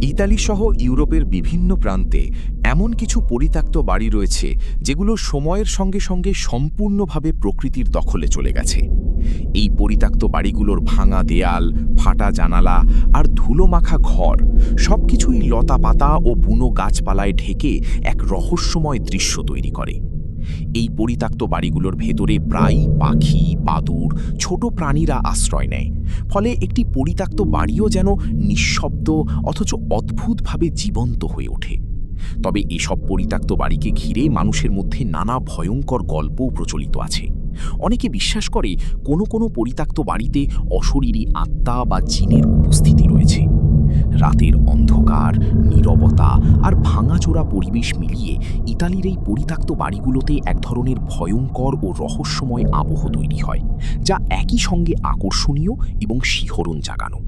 ইতালিসহ ইউরোপের বিভিন্ন প্রান্তে এমন কিছু পরিত্যক্ত বাড়ি রয়েছে যেগুলো সময়ের সঙ্গে সঙ্গে সম্পূর্ণভাবে প্রকৃতির দখলে চলে গেছে। এই পরিত্যক্ত বাড়িগুলোর ভাঙা দেয়াল, ফাটা জানালা আর ধুলোমাখা ঘর সবকিছুই লতাপাতা ও বুনো গাছপালায় ঢেকে এক রহস্যময় দৃশ্য তৈরি করে। এই পরিত্যক্ত বাড়িগুলোর ভেতরে প্রায়ই পাখি, বাদুড়, ছোট প্রাণীরা আশ্রয় নেয়। ফলে একটি পরিত্যক্ত বাড়িও যেন নিঃশব্দ অথচ অদ্ভুতভাবে জীবন্ত হয়ে ওঠে। তবে এসব পরিত্যক্ত বাড়িকে ঘিরে মানুষের মধ্যে নানা ভয়ঙ্কর গল্পও প্রচলিত আছে। অনেকে বিশ্বাস করে কোনো পরিত্যক্ত বাড়িতে অশরীরী আত্মা বা জিনের উপস্থিতি রয়েছে। রাতের অন্ধকার, নীরবতা আর ভাঙাচোরা পরিবেশ মিলিয়ে ইতালির এই পরিত্যক্ত বাড়িগুলোতে এক ধরনের ভয়ঙ্কর ও রহস্যময় আবহ তৈরি হয়, যা একই সঙ্গে আকর্ষণীয় এবং শিহরণ জাগানো।